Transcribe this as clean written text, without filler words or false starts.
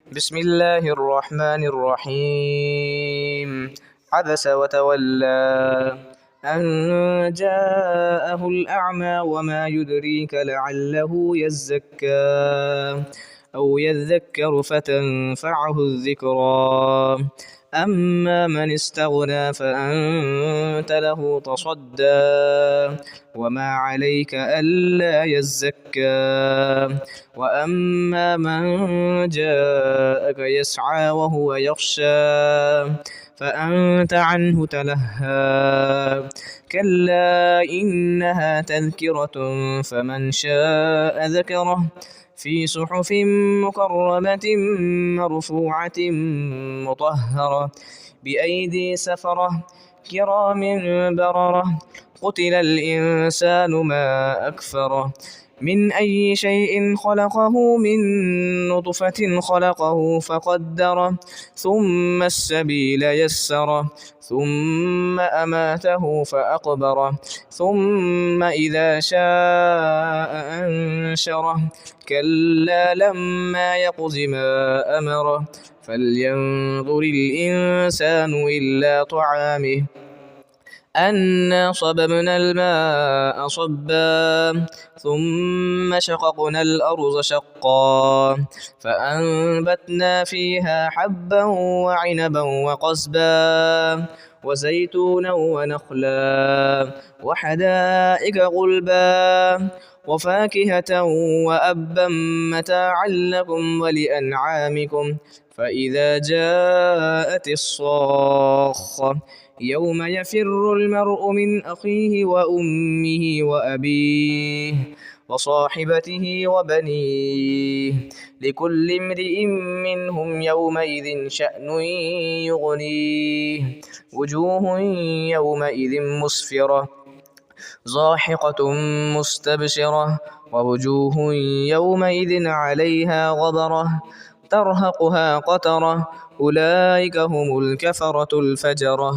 بسم الله الرحمن الرحيم. عبس وتولى أن جاءه الأعمى وما يدريك لعله يزكى أو يذكر فتنفعه الذكرى. أما من استغنى فأنت له تصدى وما عليك ألا يزكى. وأما من جاءك يسعى وهو يخشى فأنت عنه تلهى. كلا إنها تذكرة فمن شاء ذكره في صحف مكرمة مرفوعة مطهرة بأيدي سفرة كرام بررة. قتل الإنسان ما أكفره من أي شيء خلقه من نطفة خلقه فقدره ثم السبيل يسره ثم أماته فأقبره ثم إذا شاء أنشره. كلا لما يقض ما أمره فلينظر الإنسان إلى طعامه أنا صببنا الماء صبا ثم شققنا الأرض شقا فأنبتنا فيها حبا وعنبا وقصبا وزيتونا ونخلا وحدائق غلبا وفاكهة وأبا متاعا لكم ولأنعامكم. فإذا جاءت الصاخة يوم يفر المرء من أخيه وأمه وأبيه وصاحبته وبنيه لكل امرئ منهم يومئذ شأن يغنيه. وجوه يومئذ مسفرة ضاحكة مستبشرة ووجوه يومئذ عليها غبرة ترهقها قترة. أولئك هم الكفرة الفجرة.